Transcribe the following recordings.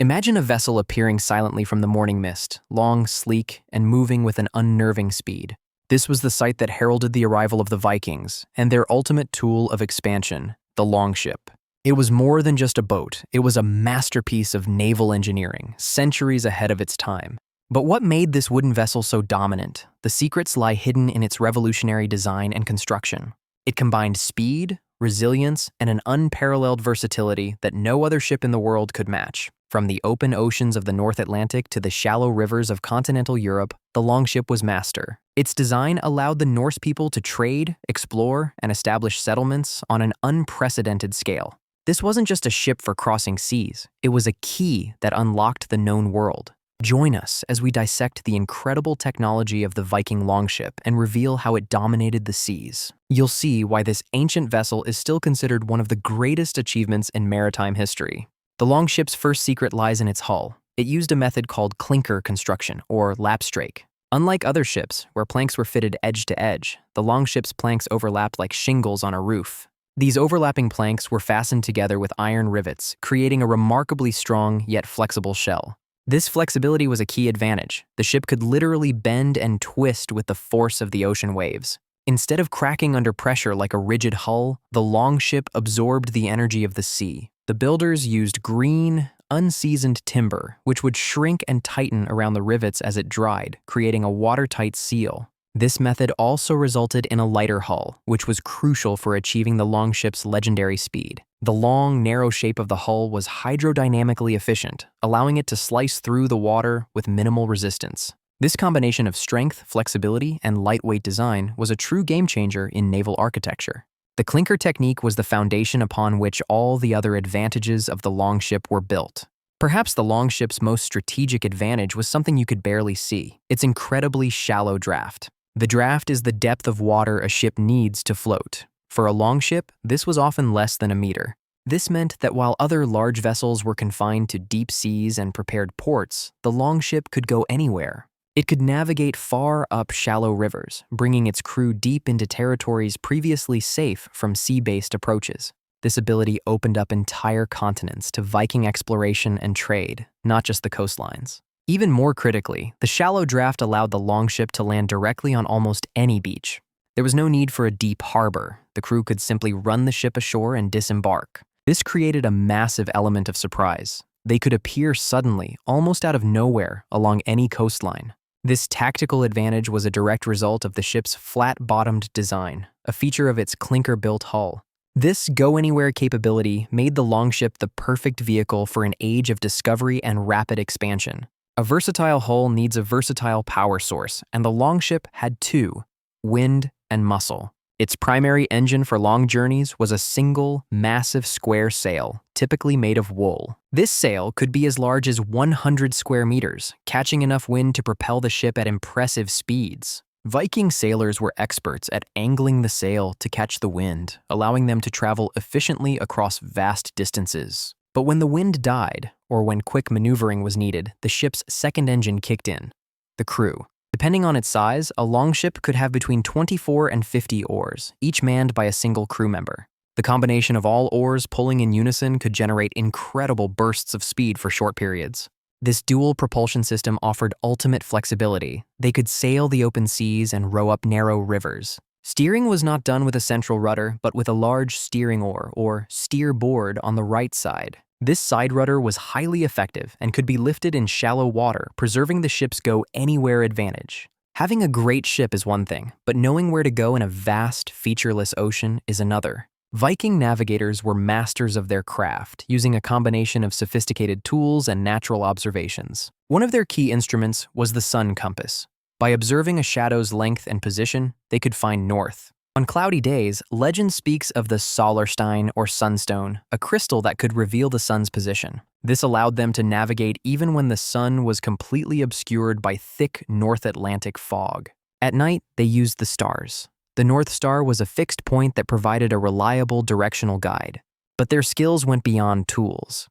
Imagine a vessel appearing silently from the morning mist, long, sleek, and moving with an unnerving speed. This was the sight that heralded the arrival of the Vikings and their ultimate tool of expansion, the longship. It was more than just a boat, it was a masterpiece of naval engineering, centuries ahead of its time. But what made this wooden vessel so dominant? The secrets lie hidden in its revolutionary design and construction. It combined speed, resilience, and an unparalleled versatility that no other ship in the world could match. From the open oceans of the North Atlantic to the shallow rivers of continental Europe, the longship was master. Its design allowed the Norse people to trade, explore, and establish settlements on an unprecedented scale. This wasn't just a ship for crossing seas, it was a key that unlocked the known world. Join us as we dissect the incredible technology of the Viking longship and reveal how it dominated the seas. You'll see why this ancient vessel is still considered one of the greatest achievements in maritime history. The longship's first secret lies in its hull. It used a method called clinker construction, or lapstrake. Unlike other ships, where planks were fitted edge to edge, the longship's planks overlapped like shingles on a roof. These overlapping planks were fastened together with iron rivets, creating a remarkably strong yet flexible shell. This flexibility was a key advantage. The ship could literally bend and twist with the force of the ocean waves. Instead of cracking under pressure like a rigid hull, the longship absorbed the energy of the sea. The builders used green, unseasoned timber, which would shrink and tighten around the rivets as it dried, creating a watertight seal. This method also resulted in a lighter hull, which was crucial for achieving the longship's legendary speed. The long, narrow shape of the hull was hydrodynamically efficient, allowing it to slice through the water with minimal resistance. This combination of strength, flexibility, and lightweight design was a true game-changer in naval architecture. The clinker technique was the foundation upon which all the other advantages of the longship were built. Perhaps the longship's most strategic advantage was something you could barely see: its incredibly shallow draft. The draft is the depth of water a ship needs to float. For a longship, this was often less than a meter. This meant that while other large vessels were confined to deep seas and prepared ports, the longship could go anywhere. It could navigate far up shallow rivers, bringing its crew deep into territories previously safe from sea-based approaches. This ability opened up entire continents to Viking exploration and trade, not just the coastlines. Even more critically, the shallow draft allowed the longship to land directly on almost any beach. There was no need for a deep harbor. The crew could simply run the ship ashore and disembark. This created a massive element of surprise. They could appear suddenly, almost out of nowhere, along any coastline. This tactical advantage was a direct result of the ship's flat-bottomed design, a feature of its clinker-built hull. This go-anywhere capability made the longship the perfect vehicle for an age of discovery and rapid expansion. A versatile hull needs a versatile power source, and the longship had two: wind and muscle. Its primary engine for long journeys was a single, massive square sail, typically made of wool. This sail could be as large as 100 square meters, catching enough wind to propel the ship at impressive speeds. Viking sailors were experts at angling the sail to catch the wind, allowing them to travel efficiently across vast distances. But when the wind died, or when quick maneuvering was needed, the ship's second engine kicked in: the crew. Depending on its size, a longship could have between 24 and 50 oars, each manned by a single crew member. The combination of all oars pulling in unison could generate incredible bursts of speed for short periods. This dual-propulsion system offered ultimate flexibility. They could sail the open seas and row up narrow rivers. Steering was not done with a central rudder, but with a large steering oar, or steer board, on the right side. This side rudder was highly effective and could be lifted in shallow water, preserving the ship's go-anywhere advantage. Having a great ship is one thing, but knowing where to go in a vast, featureless ocean is another. Viking navigators were masters of their craft, using a combination of sophisticated tools and natural observations. One of their key instruments was the sun compass. By observing a shadow's length and position, they could find north. On cloudy days, legend speaks of the Solarstein or sunstone, a crystal that could reveal the sun's position. This allowed them to navigate even when the sun was completely obscured by thick North Atlantic fog. At night, they used the stars. The North Star was a fixed point that provided a reliable directional guide. But their skills went beyond tools.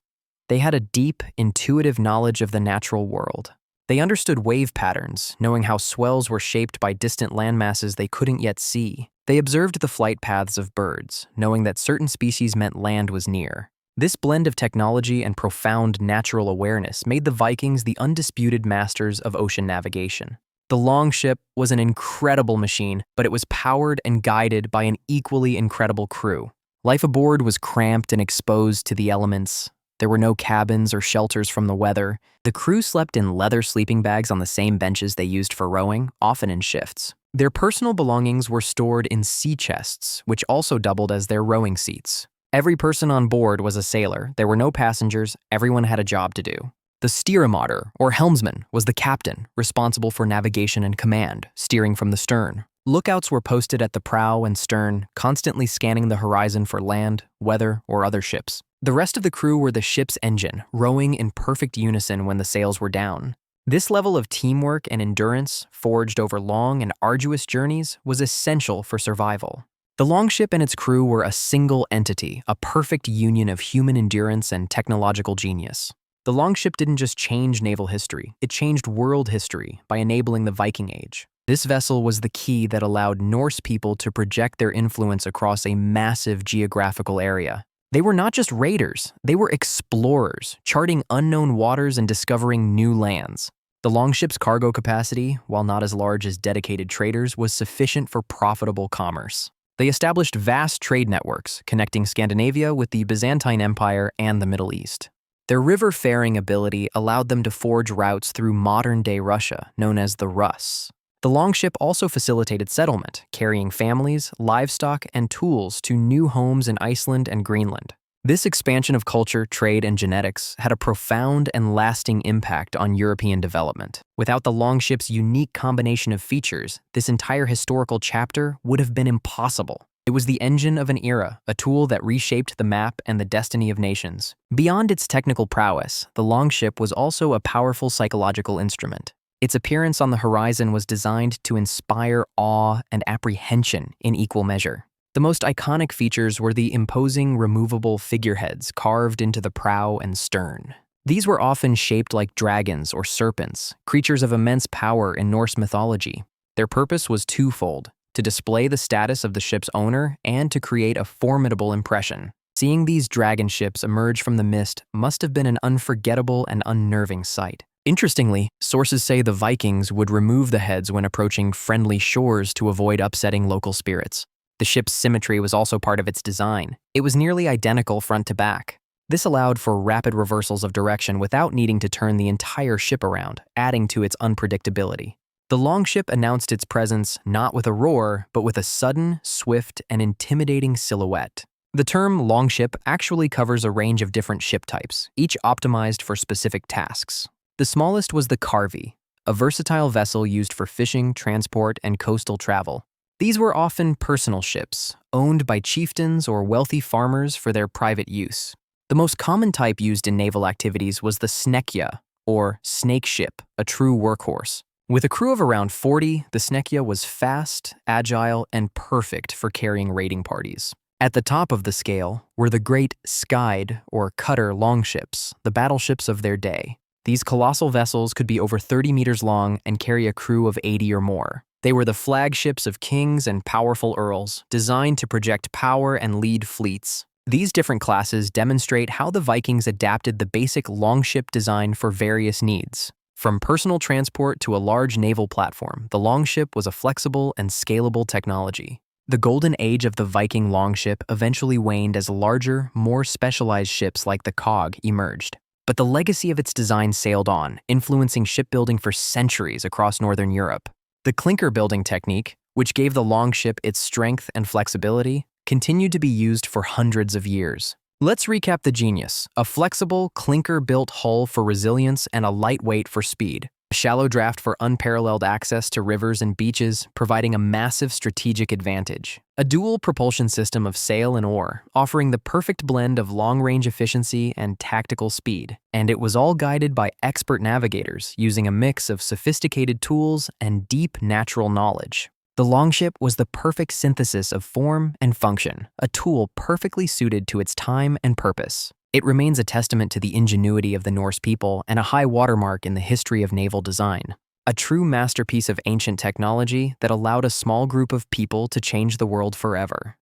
They had a deep, intuitive knowledge of the natural world. They understood wave patterns, knowing how swells were shaped by distant landmasses they couldn't yet see. They observed the flight paths of birds, knowing that certain species meant land was near. This blend of technology and profound natural awareness made the Vikings the undisputed masters of ocean navigation. The longship was an incredible machine, but it was powered and guided by an equally incredible crew. Life aboard was cramped and exposed to the elements. There were no cabins or shelters from the weather. The crew slept in leather sleeping bags on the same benches they used for rowing, often in shifts. Their personal belongings were stored in sea chests, which also doubled as their rowing seats. Every person on board was a sailor. There were no passengers. Everyone had a job to do. The steeromater, or helmsman, was the captain, responsible for navigation and command, steering from the stern. Lookouts were posted at the prow and stern, constantly scanning the horizon for land, weather, or other ships. The rest of the crew were the ship's engine, rowing in perfect unison when the sails were down. This level of teamwork and endurance, forged over long and arduous journeys, was essential for survival. The longship and its crew were a single entity, a perfect union of human endurance and technological genius. The longship didn't just change naval history, it changed world history by enabling the Viking Age. This vessel was the key that allowed Norse people to project their influence across a massive geographical area. They were not just raiders, they were explorers, charting unknown waters and discovering new lands. The longship's cargo capacity, while not as large as dedicated traders, was sufficient for profitable commerce. They established vast trade networks, connecting Scandinavia with the Byzantine Empire and the Middle East. Their river-faring ability allowed them to forge routes through modern-day Russia, known as the Rus. The longship also facilitated settlement, carrying families, livestock, and tools to new homes in Iceland and Greenland. This expansion of culture, trade, and genetics had a profound and lasting impact on European development. Without the longship's unique combination of features, this entire historical chapter would have been impossible. It was the engine of an era, a tool that reshaped the map and the destiny of nations. Beyond its technical prowess, the longship was also a powerful psychological instrument. Its appearance on the horizon was designed to inspire awe and apprehension in equal measure. The most iconic features were the imposing removable figureheads carved into the prow and stern. These were often shaped like dragons or serpents, creatures of immense power in Norse mythology. Their purpose was twofold: to display the status of the ship's owner and to create a formidable impression. Seeing these dragon ships emerge from the mist must have been an unforgettable and unnerving sight. Interestingly, sources say the Vikings would remove the heads when approaching friendly shores to avoid upsetting local spirits. The ship's symmetry was also part of its design. It was nearly identical front to back. This allowed for rapid reversals of direction without needing to turn the entire ship around, adding to its unpredictability. The longship announced its presence not with a roar, but with a sudden, swift, and intimidating silhouette. The term longship actually covers a range of different ship types, each optimized for specific tasks. The smallest was the Karvi, a versatile vessel used for fishing, transport, and coastal travel. These were often personal ships, owned by chieftains or wealthy farmers for their private use. The most common type used in naval activities was the Snekkja, or snake ship, a true workhorse. With a crew of around 40, the Snekkja was fast, agile, and perfect for carrying raiding parties. At the top of the scale were the great Skeid, or cutter longships, the battleships of their day. These colossal vessels could be over 30 meters long and carry a crew of 80 or more. They were the flagships of kings and powerful earls, designed to project power and lead fleets. These different classes demonstrate how the Vikings adapted the basic longship design for various needs. From personal transport to a large naval platform, the longship was a flexible and scalable technology. The golden age of the Viking longship eventually waned as larger, more specialized ships like the cog emerged. But the legacy of its design sailed on, influencing shipbuilding for centuries across Northern Europe. The clinker-building technique, which gave the longship its strength and flexibility, continued to be used for hundreds of years. Let's recap the genius: a flexible, clinker-built hull for resilience and a lightweight for speed. A shallow draft for unparalleled access to rivers and beaches, providing a massive strategic advantage. A dual-propulsion system of sail and oar, offering the perfect blend of long-range efficiency and tactical speed. And it was all guided by expert navigators, using a mix of sophisticated tools and deep natural knowledge. The longship was the perfect synthesis of form and function, a tool perfectly suited to its time and purpose. It remains a testament to the ingenuity of the Norse people and a high watermark in the history of naval design. A true masterpiece of ancient technology that allowed a small group of people to change the world forever.